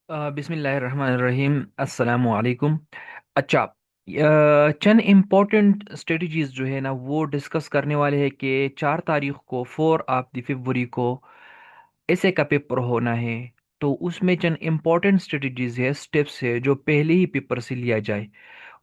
बिस्मिल्लाहिर्रहमानिर्रहीम अस्सलामु अलैकुम। अच्छा, चंद इम्पोर्टेंट स्ट्रेटजीज जो है ना वो डिस्कस करने वाले हैं कि 4 तारीख को 4 ऑफ द फरवरी को ऐसे का पेपर होना है। तो उसमें चंद इम्पोर्टेंट स्ट्रेटजीज है, स्टेप्स है जो पहले ही पेपर से लिया जाए।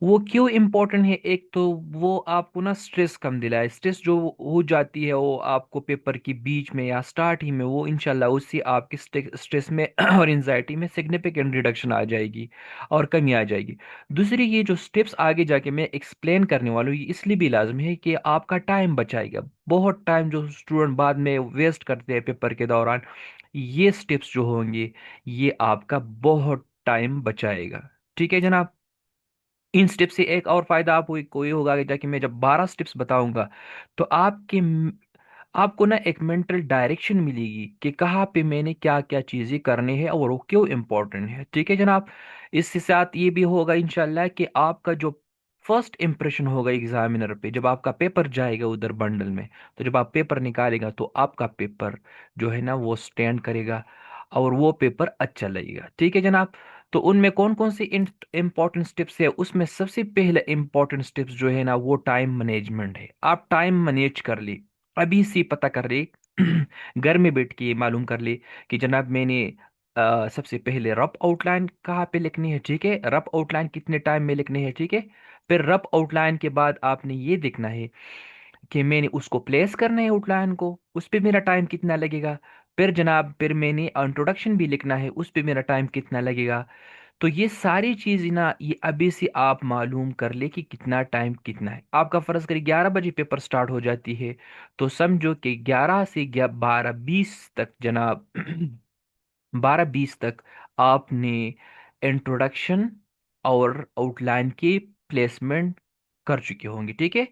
वो क्यों इम्पोर्टेंट है? एक तो वो आपको ना स्ट्रेस कम दिलाए। स्ट्रेस जो हो जाती है वो आपको पेपर के बीच में या स्टार्ट ही में, वो इंशाल्लाह उससे आपके स्ट्रेस में और एंजाइटी में सिग्निफिकेंट रिडक्शन आ जाएगी और कमी आ जाएगी। दूसरी, ये जो स्टेप्स आगे जाके मैं एक्सप्लेन करने वाला हूँ ये इसलिए भी लाजमी है कि आपका टाइम बचाएगा। बहुत टाइम जो स्टूडेंट बाद में वेस्ट करते हैं पेपर के दौरान, ये स्टेप्स जो होंगे ये आपका बहुत टाइम बचाएगा। ठीक है जनाब। इन स्टेप्स से एक और फायदा आपको कोई होगा कि जाके मैं जब 12 स्टेप्स बताऊंगा तो आपको ना एक मेंटल डायरेक्शन मिलेगी कि कहाँ पे मैंने क्या क्या चीजें करनी है और वो क्यों इम्पोर्टेंट है। ठीक है जनाब। इसके साथ ये भी होगा इंशाल्लाह कि आपका जो फर्स्ट इंप्रेशन होगा एग्जामिनर पे, जब आपका पेपर जाएगा उधर बंडल में, तो जब आप पेपर निकालेगा तो आपका पेपर जो है ना वो स्टैंड करेगा और वो पेपर अच्छा लगेगा। ठीक है जनाब। तो उनमें कौन कौन सी इंपॉर्टेंट स्टेप्स है, उसमें सबसे पहले इंपॉर्टेंट स्टेप्स जो है ना वो टाइम मैनेजमेंट है। आप टाइम मैनेज कर ले, अभी से पता कर ले घर में बैठ के मालूम कर ले कि जनाब मैंने सबसे पहले रफ आउटलाइन कहाँ पे लिखनी है। ठीक है, रफ आउटलाइन कितने टाइम में लिखनी है। ठीक है, फिर रफ आउटलाइन के बाद आपने ये देखना है कि मैंने उसको प्लेस करना है आउटलाइन को, उस पे मेरा टाइम कितना लगेगा। फिर जनाब फिर मैंने इंट्रोडक्शन भी लिखना है, उस पे मेरा टाइम कितना लगेगा। तो ये सारी चीज ना ये अभी से आप मालूम कर ले कि कितना टाइम कितना है। आपका फर्ज करिए 11 बजे पेपर स्टार्ट हो जाती है, तो समझो कि 11 से 12:20 तक जनाब 12:20 तक आपने इंट्रोडक्शन और आउटलाइन की प्लेसमेंट कर चुके होंगे। ठीक है,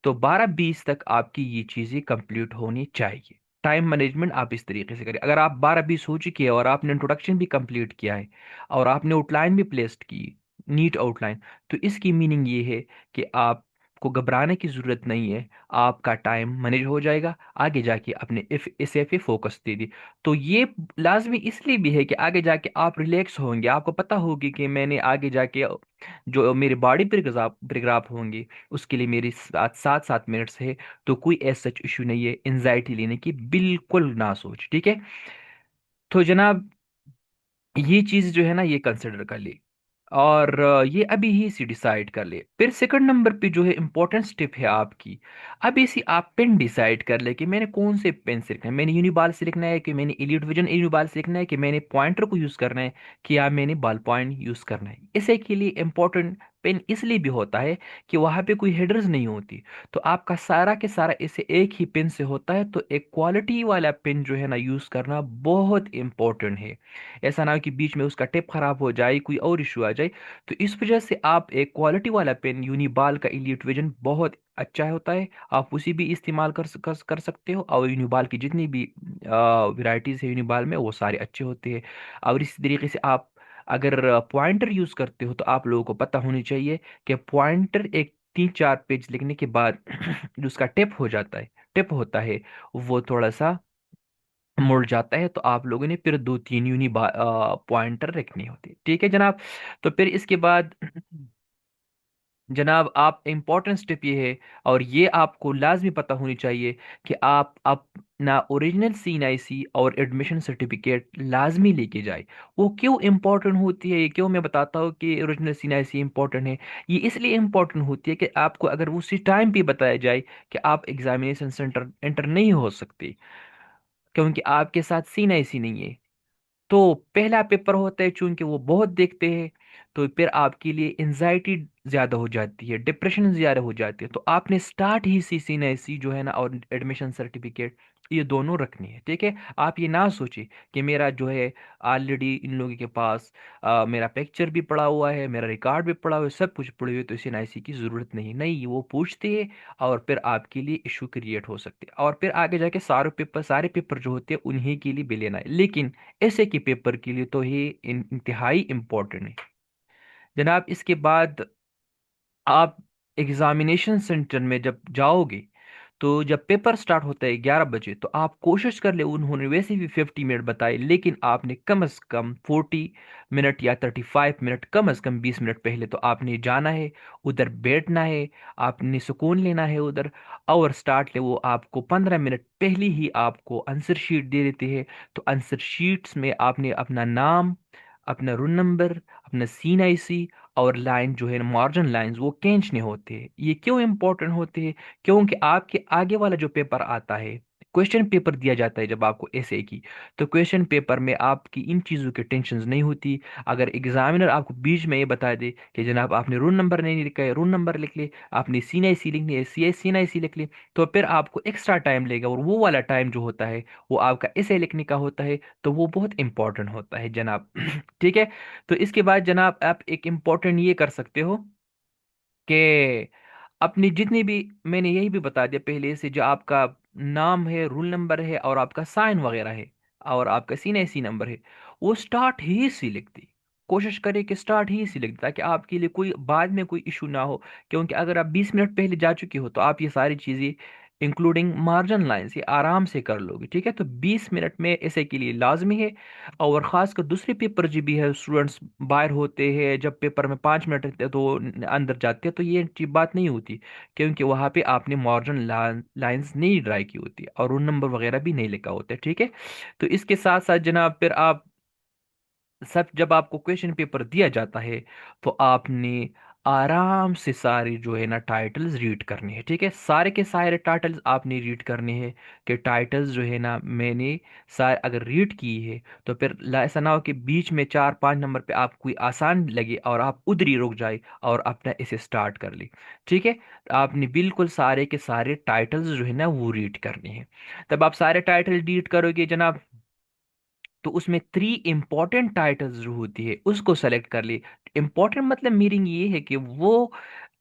तो 12:20 तक आपकी ये चीजें कंप्लीट होनी चाहिए। टाइम मैनेजमेंट आप इस तरीके से करें। अगर आप 12:20 हो चुकी है और आपने इंट्रोडक्शन भी कंप्लीट किया है और आपने आउटलाइन भी प्लेस्ड की, नीट आउटलाइन, तो इसकी मीनिंग ये है कि आपको घबराने की जरूरत नहीं है। आपका टाइम मैनेज हो जाएगा, आगे जाके अपने इफ इसे पे फोकस दे दी। तो ये लाजमी इसलिए भी है कि आगे जाके आप रिलैक्स होंगे, आपको पता होगी कि मैंने आगे जाके जो मेरे बॉडी पैराग्राफ होंगे उसके लिए मेरी 7 7 7 मिनट्स है। तो कोई ऐसा सच इशू नहीं है एंजाइटी लेने की, बिल्कुल ना सोच। ठीक है, तो जनाब ये चीज जो है ना ये कंसिडर कर ले और ये अभी ही से डिसाइड कर ले। फिर सेकंड नंबर पे जो है इंपॉर्टेंट स्टेप है आपकी, अभी से आप पेन डिसाइड कर ले कि मैंने कौन से पेन से लिखना है। मैंने यूनिबाल से लिखना है कि मैंने इलियट विजन यूनिबाल से लिखना है कि मैंने पॉइंटर को यूज करना है कि या मैंने बॉल पॉइंट यूज करना है। इसे के लिए इंपॉर्टेंट पेन इसलिए भी होता है कि वहां पे कोई हेडर्स नहीं होती, तो आपका सारा के सारा इसे एक ही पेन से होता है। तो एक क्वालिटी वाला पेन जो है ना यूज करना बहुत इंपॉर्टेंट है। ऐसा ना हो कि बीच में उसका टिप खराब हो जाए, कोई और इशू आ जाए। तो इस वजह से आप एक क्वालिटी वाला पेन, यूनिबाल का इलीट विजन बहुत अच्छा होता है, आप उसी भी इस्तेमाल कर सकते हो। और यूनिबाल की जितनी भी वैरायटीज है यूनिबाल में वो सारे अच्छे होते हैं। और इस तरीके से आप अगर पॉइंटर यूज करते हो तो आप लोगों को पता होनी चाहिए कि पॉइंटर एक 3 4 पेज लिखने के बाद जो उसका टिप हो जाता है, टिप होता है, वो थोड़ा सा मुड़ जाता है। तो आप लोगों ने फिर 2 3 पॉइंटर रखनी होती है। ठीक है जनाब। तो फिर इसके बाद जनाब आप इम्पोर्टेंट स्टेप ये है और ये आपको लाजमी पता होनी चाहिए कि आप अपना ओरिजिनल CNIC और एडमिशन सर्टिफिकेट लाजमी लेके जाए। वो क्यों इम्पोर्टेंट होती है, ये क्यों मैं बताता हूँ कि ओरिजिनल CNIC इम्पोर्टेंट है। ये इसलिए इम्पोर्टेंट होती है कि आपको अगर उसी टाइम पे बताया जाए कि आप एग्जामिनेशन सेंटर एंटर नहीं हो सकते क्योंकि आपके साथ CNIC नहीं है, तो पहला पेपर होता है चूंकि वो बहुत देखते हैं, तो फिर आपके लिए एंजाइटी ज्यादा हो जाती है, डिप्रेशन ज्यादा हो जाती है। तो आपने स्टार्ट ही CNIC जो है ना और एडमिशन सर्टिफिकेट ये दोनों रखनी है। ठीक है, आप ये ना सोचिए कि मेरा जो है ऑलरेडी इन लोगों के पास मेरा पिक्चर भी पड़ा हुआ है, मेरा रिकॉर्ड भी पड़ा हुआ है, सब कुछ पड़े हुए, तो CNIC की जरूरत नहीं। नहीं, वो पूछते हैं और फिर आपके लिए इशू क्रिएट हो सकते हैं और फिर आगे जाके सारे पेपर जो होते हैं उन्हीं के लिए भी लेना है। लेकिन ऐसे के पेपर के लिए तो ये इंतहाई इम्पोर्टेंट है जनाब। इसके बाद आप एग्जामिनेशन सेंटर में जब जाओगे تو جب پیپر سٹارٹ ہوتا ہے 11 بجے، تو آپ کوشش کر لیں، انہوں نے ویسے بھی 50 منٹ بتائے، لیکن آپ نے کم از کم 40 منٹ یا 35 منٹ، کم از کم 20 منٹ پہلے تو آپ نے جانا ہے، ادھر بیٹھنا ہے، آپ نے سکون لینا ہے ادھر، اور سٹارٹ لے وہ آپ کو 15 منٹ پہلے ہی آپ کو آنسر شیٹ دے دیتے ہیں۔ تو آنسر شیٹس میں آپ نے اپنا نام، اپنا رول نمبر، اپنا سین آئی سی، اور لائن جو ہے مارجن لائنز وہ کھینچنے ہوتے ہیں۔ یہ کیوں امپورٹنٹ ہوتے ہیں؟ کیونکہ آپ کے آگے والا جو پیپر آتا ہے، کوشچن پیپر دیا جاتا ہے جب آپ کو ایس اے کی، تو کوشچن پیپر میں آپ کی ان چیزوں کی ٹینشنز نہیں ہوتی۔ اگر ایگزامنر آپ کو بیچ میں یہ بتا دے کہ جناب آپ نے رول نمبر نہیں لکھا ہے، رول نمبر لکھ لے، آپ نے سین آئی سی لکھنی ہے، سین آئی سی لکھ لے، تو پھر آپ کو ایکسٹرا ٹائم لے گا، اور وہ والا ٹائم جو ہوتا ہے وہ آپ کا ایسے لکھنے کا ہوتا ہے، تو وہ بہت امپورٹنٹ ہوتا ہے جناب۔ ٹھیک ہے؟ تو اس کے بعد جناب آپ ایک امپورٹنٹ یہ کر سکتے ہو کہ اپنی جتنی بھی، میں نے یہی بھی بتا دیا پہلے سے، جو آپ کا نام ہے، رول نمبر ہے، اور آپ کا سائن وغیرہ ہے، اور آپ کا سین ایسی نمبر ہے، وہ سٹارٹ ہی سے لکھ دی۔ کوشش کرے کہ سٹارٹ ہی سے لکھ دے، تاکہ آپ کے لیے کوئی بعد میں کوئی ایشو نہ ہو، کیونکہ اگر آپ 20 منٹ پہلے جا چکے ہو تو آپ یہ ساری چیزیں انکلوڈنگ مارجن لائنس یہ آرام سے کر لو گے۔ ٹھیک ہے؟ تو 20 منٹ میں ایسے کے لیے لازمی ہے، اور خاص کر دوسرے پیپر جو بھی ہے، اسٹوڈنٹس باہر ہوتے ہیں جب پیپر میں 5 منٹ رہتے ہیں تو وہ اندر جاتے ہیں، تو یہ بات نہیں ہوتی، کیونکہ وہاں پہ آپ نے مارجن لائنز نہیں ڈرائی کی ہوتی اور رول نمبر وغیرہ بھی نہیں لکھا ہوتا ہے۔ ٹھیک ہے؟ تو اس کے ساتھ ساتھ جناب پھر آپ سب، جب آپ کو کویشچن پیپر دیا جاتا ہے تو آپ نے آرام سے سارے جو ہے نا ٹائٹلز ریڈ کرنے ہیں۔ ٹھیک ہے؟ سارے کے سارے ٹائٹلز آپ نے ریڈ کرنے ہیں، کہ ٹائٹلز جو ہے نا میں نے سارے اگر ریڈ کی ہے تو پھر ایسا نہ ہو کہ بیچ میں 4 5 نمبر پہ آپ کوئی آسان لگے اور آپ ادھر ہی رک جائے اور اپنا اسے سٹارٹ کر لیں۔ ٹھیک ہے؟ آپ نے بالکل سارے کے سارے ٹائٹلز جو ہے نا وہ ریڈ کرنے ہیں۔ تب آپ سارے ٹائٹل ریڈ کرو گے جناب، تو اس میں 3 امپورٹنٹ ٹائٹلز جو ہوتی ہے اس کو سلیکٹ کر لی۔ امپورٹنٹ مطلب میرنگ یہ ہے کہ وہ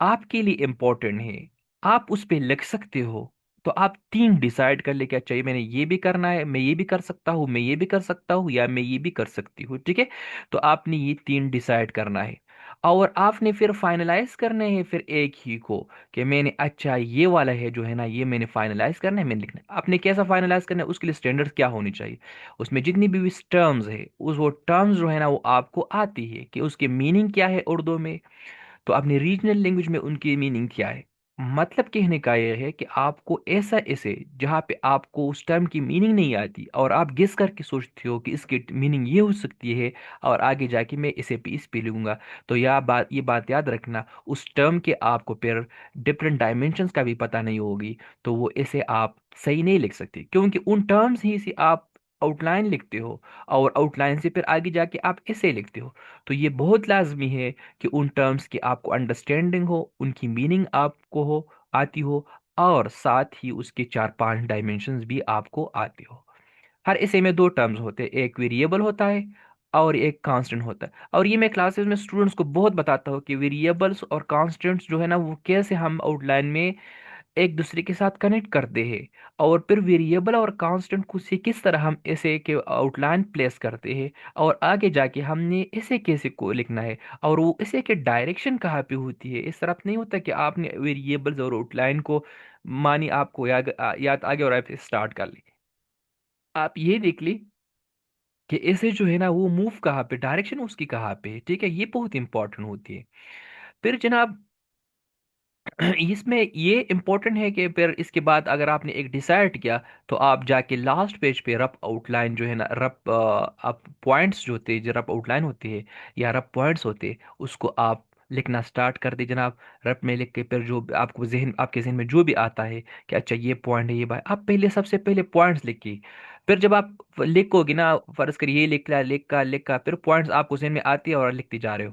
آپ کے لیے امپورٹنٹ ہے، آپ اس پہ لکھ سکتے ہو، تو آپ 3 ڈیسائیڈ کر لے کیا چاہیے، میں نے یہ بھی کرنا ہے، میں یہ بھی کر سکتا ہوں، میں یہ بھی کر سکتا ہوں، یا میں یہ بھی کر سکتی ہوں۔ ٹھیک ہے؟ تو آپ نے یہ 3 ڈیسائیڈ کرنا ہے، اور آپ نے پھر فائنلائز کرنے ہیں پھر ایک ہی کو، کہ میں نے اچھا یہ والا ہے جو ہے نا یہ میں نے فائنلائز کرنا ہے، میں نے لکھنا ہے۔ آپ نے کیسا فائنلائز کرنا ہے، اس کے لیے اسٹینڈرڈ کیا ہونی چاہیے، اس میں جتنی بھی ٹرمز ہے، اس وہ ٹرمز جو ہے نا وہ آپ کو آتی ہے کہ اس کے میننگ کیا ہے اردو میں، تو اپنی ریجنل لینگویج میں ان کی میننگ کیا ہے۔ مطلب کہنے کا یہ ہے کہ آپ کو ایسا ایسے جہاں پہ آپ کو اس ٹرم کی میننگ نہیں آتی اور آپ گیس کر کے سوچتے ہو کہ اس کی میننگ یہ ہو سکتی ہے، اور آگے جا کے میں اسے پہ اس پہ لوں گا، تو یہ بات یاد رکھنا، اس ٹرم کے آپ کو پھر ڈفرینٹ ڈائمینشنس کا بھی پتہ نہیں ہوگی، تو وہ ایسے آپ صحیح نہیں لکھ سکتے، کیونکہ ان ٹرمز ہی سے آپ آؤٹ لائن لکھتے ہو، اور آؤٹ لائن سے پھر آگے جا کے آپ ایسے لکھتے ہو۔ تو یہ بہت لازمی ہے کہ ان ٹرمز کی آپ کو انڈرسٹینڈنگ ہو، ان کی میننگ آپ کو ہو، آتی ہو، اور ساتھ ہی اس کے 4 5 ڈائمینشنز بھی آپ کو آتے ہو۔ ہر اسے میں 2 ٹرمز ہوتے ہیں، ایک ویریبل ہوتا ہے اور ایک کانسٹنٹ ہوتا ہے، اور یہ میں کلاسز میں اسٹوڈنٹس کو بہت بتاتا ہوں کہ ویریبلس اور کانسٹنٹس جو ہے نا وہ کیسے ہم آؤٹ لائن میں ایک دوسرے کے ساتھ کنیکٹ کرتے ہیں، اور پھر ویریبل اور کانسٹنٹ کو سے کس طرح ہم ایسے کے آؤٹ لائن پلیس کرتے ہیں، اور آگے جا کے ہم نے ایسے کیسے کو لکھنا ہے، اور وہ ایسے کے ڈائریکشن کہاں پہ ہوتی ہے۔ اس طرح نہیں ہوتا کہ آپ نے ویریبلز اور آؤٹ لائن کو مانی آپ کو یاد آگے اور آپ اسٹارٹ کر لی، آپ یہ دیکھ لی کہ ایسے جو ہے نا وہ موو کہاں پہ، ڈائریکشن اس کی کہاں پہ ہے۔ ٹھیک ہے؟ یہ بہت امپورٹنٹ ہوتی ہے۔ پھر جناب اس میں یہ امپورٹنٹ ہے کہ پھر اس کے بعد اگر آپ نے ایک ڈیسائیڈ کیا، تو آپ جا کے لاسٹ پیج پہ رف آؤٹ لائن جو ہے نا، رف آپ پوائنٹس جو ہوتے ہیں، جو رف آؤٹ لائن ہوتے ہیں یا رف پوائنٹس ہوتے ہیں، اس کو آپ لکھنا سٹارٹ کر دیں جناب۔ رف میں لکھ کے پھر جو بھی آپ کو آپ کے ذہن میں جو بھی آتا ہے کہ اچھا یہ پوائنٹ ہے، یہ بات آپ پہلے سب سے پہلے پوائنٹس لکھیے، پھر جب آپ لکھو گے نا، فرض کریے یہ لکھا پھر پوائنٹس آپ کو ذہن میں آتی ہے اور لکھتے جا رہے ہو،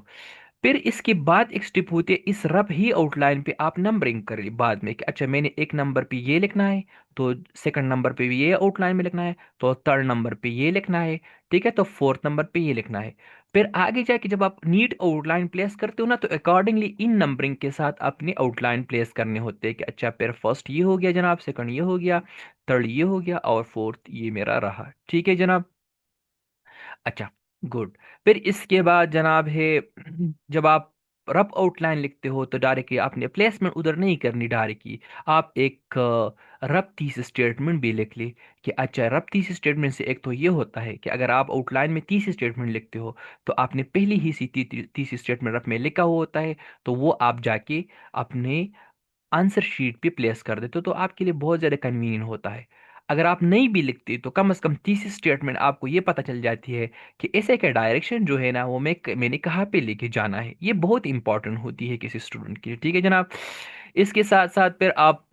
پھر اس کے بعد ایک سٹیپ ہوتی ہے، اس رب ہی آؤٹ لائن پہ آپ نمبرنگ کریں بعد میں، کہ اچھا میں نے ایک نمبر پہ یہ لکھنا ہے، تو سیکنڈ نمبر پہ بھی یہ آؤٹ لائن میں لکھنا ہے، تو تھرڈ نمبر پہ یہ لکھنا ہے، ٹھیک ہے، تو فورتھ نمبر پہ یہ لکھنا ہے۔ پھر آگے جا کے جب آپ نیٹ آؤٹ لائن پلیس کرتے ہو نا، تو اکارڈنگلی ان نمبرنگ کے ساتھ اپنے آؤٹ لائن پلیس کرنے ہوتے ہیں، کہ اچھا پھر فرسٹ یہ ہو گیا جناب، سیکنڈ یہ ہو گیا، تھرڈ یہ ہو گیا، اور فورتھ یہ میرا رہا۔ ٹھیک ہے جناب؟ اچھا، گڈ۔ پھر اس کے بعد جناب ہے، جب آپ रफ आउटलाइन लिखते हो तो डायरेक्टली आपने प्लेसमेंट उधर नहीं करनी डायरेक्टली, आप एक रफ थीसिस स्टेटमेंट भी लिख ली। कि अच्छा, रफ थीसिस स्टेटमेंट से एक तो ये होता है कि अगर आप आउटलाइन में थीसिस स्टेटमेंट लिखते हो तो आपने पहली ही सी थीसिस स्टेटमेंट रफ में लिखा हुआ होता है, तो वो आप जाके अपने आंसर शीट पे प्लेस कर देते हो, तो आपके लिए बहुत ज़्यादा कन्वीनियंट होता है। अगर आप नहीं भी लिखते तो कम से कम तीसरी स्टेटमेंट आपको ये पता चल जाती है कि ऐसे का डायरेक्शन जो है ना वो मैंने कहाँ पे लेके जाना है। ये बहुत इंपॉर्टेंट होती है किसी स्टूडेंट के लिए, ठीक है जनाब। इसके साथ साथ फिर आप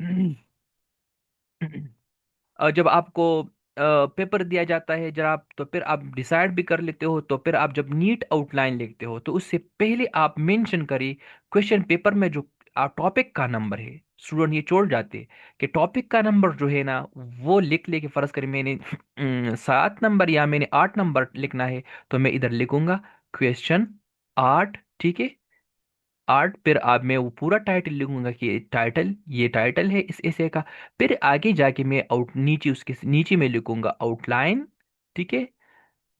जब आपको पेपर दिया जाता है जनाब, तो फिर आप डिसाइड भी कर लेते हो। तो फिर आप जब नीट आउटलाइन लिखते हो तो उससे पहले आप मेंशन करिए क्वेश्चन पेपर में जो टॉपिक का नंबर है। स्टूडेंट ये छोड़ जाते हैं कि टॉपिक का नंबर जो है ना वो लिख ले, कि फर्ज करें मैंने 7 नंबर या मैंने 8 नंबर लिखना है, तो मैं इधर लिखूंगा क्वेश्चन 8, ठीक है। 8, फिर आप मैं वो पूरा टाइटल लिखूंगा कि टाइटल, ये टाइटल है इस ऐसे का। फिर आगे जाके मैं आउट नीचे उसके नीचे में लिखूंगा आउटलाइन, ठीक है।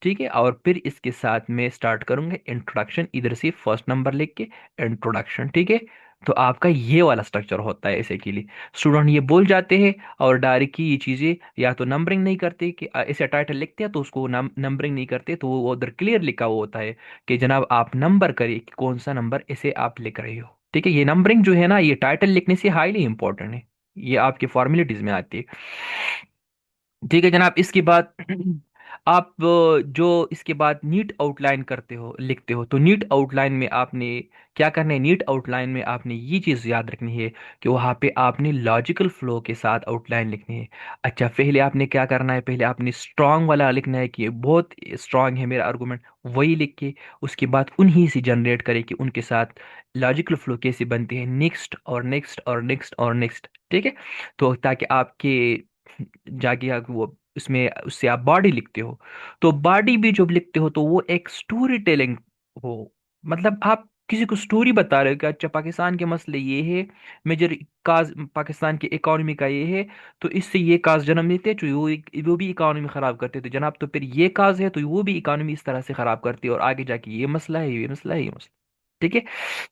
ठीक है, और फिर इसके साथ में स्टार्ट करूंगा इंट्रोडक्शन, इधर से फर्स्ट नंबर लिख के इंट्रोडक्शन, ठीक है। तो आपका ये वाला स्ट्रक्चर होता है ऐसे के लिए। स्टूडेंट ये बोल जाते हैं और डायरेक्ट की ये चीज़ें या तो नंबरिंग नहीं करते, कि ऐसे टाइटल लिखते हैं तो उसको नंबरिंग नहीं करते, तो वो उधर क्लियर लिखा हुआ होता है कि जनाब आप नंबर करिए कि कौन सा नंबर ऐसे आप लिख रहे हो, ठीक है। ये नंबरिंग जो है ना ये टाइटल लिखने से हाईली इंपॉर्टेंट है, ये आपके फॉर्मेलिटीज में आती है। ठीक है जनाब। इसके बाद आप जो इसके बाद नीट आउटलाइन करते हो लिखते हो, तो नीट आउटलाइन में आपने क्या करना है, नीट आउटलाइन में आपने ये चीज़ याद रखनी है कि वहाँ पे आपने लॉजिकल फ्लो के साथ आउटलाइन लिखनी है। अच्छा, पहले आपने क्या करना है, पहले आपने स्ट्रांग वाला लिखना है कि ये बहुत स्ट्रांग है मेरा आर्गूमेंट, वही लिख के उसके बाद उन्हीं से जनरेट करे कि उनके साथ लॉजिकल फ्लो कैसे बनती है, नेक्स्ट और नेक्स्ट और नेक्स्ट और नेक्स्ट, ठीक है। तो ताकि आपके जाके वो उसमें उससे आप बॉडी लिखते हो, तो बॉडी भी जब लिखते हो तो वो एक स्टोरी टेलिंग हो, मतलब आप किसी को स्टोरी बता रहे हो कि अच्छा पाकिस्तान के मसले ये है, मेजर काज पाकिस्तान की इकोनॉमी का ये है, तो इससे ये काज जन्म लेते हैं जो वो भी इकोनॉमी खराब करते हैं, तो जनाब तो फिर ये काज है तो वो भी इकोनॉमी इस तरह से खराब करती है, और आगे जाके ये मसला है, ये मसला है, ये मसला, ठीक है।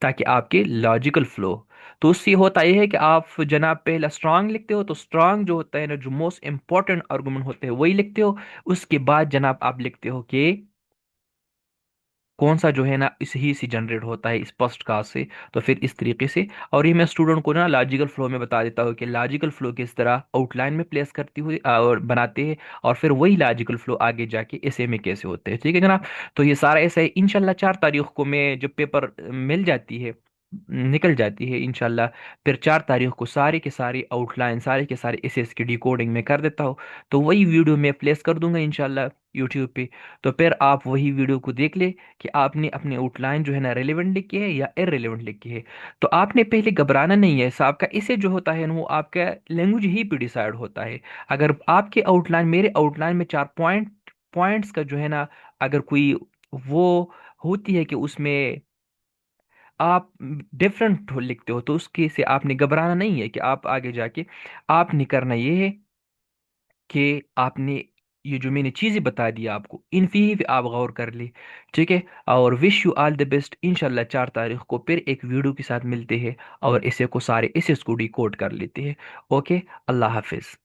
ताकि आपके लॉजिकल फ्लो, तो उससे होता यह है कि आप जनाब पहला स्ट्रांग लिखते हो, तो स्ट्रांग जो होता है ना, जो मोस्ट इंपॉर्टेंट आर्गुमेंट होते हैं वही लिखते हो। उसके बाद जनाब आप लिखते हो कि कौन सा जो है ना इस ही से जनरेट होता है इस फर्स्ट कास्ट से, तो फिर इस तरीके से। और ये मैं स्टूडेंट को ना लॉजिकल फ्लो में बता देता हूँ कि लॉजिकल फ्लो किस तरह आउटलाइन में प्लेस करती हुई और बनाते हैं, और फिर वही लॉजिकल फ्लो आगे जाके ऐसे में कैसे होते हैं, ठीक है जनाब। तो ये सारा ऐसा है, इंशाल्लाह 4 तारीख को मैं जब पेपर मिल जाती है, निकल जाती है इंशाल्लाह, फिर 4 तारीख को सारे के सारे आउटलाइन सारे के सारे एस की डिकोडिंग में कर देता हूँ। तो वही वीडियो मैं प्लेस कर दूंगा इंशाल्लाह यूट्यूब पे। तो फिर आप वही वीडियो को देख ले कि आपने अपने आउटलाइन जो है ना रेलेवेंट लिखी है या इरेलेवेंट लिखी है। तो आपने पहले घबराना नहीं है साहब का, इसे जो होता है ना वो आपका लैंग्वेज ही पे डिसाइड होता है। अगर आपके आउटलाइन मेरे आउटलाइन में 4 पॉइंट्स का जो है ना, अगर कोई वो होती है कि उसमें आप डिफरेंट लिखते हो, तो उसके से आपने घबराना नहीं है कि आप आगे जाके आपने करना ये है कि आपने ये जो मैंने चीज़ें बता दी आपको इन भी आप गौर कर ली, ठीक है। और wish you all the best, इंशाल्लाह 4 तारीख को फिर एक वीडियो के साथ मिलते हैं और इसे को सारे इसे इसको डिकोड कर लेते हैं। ओके, अल्लाह हाफिज़।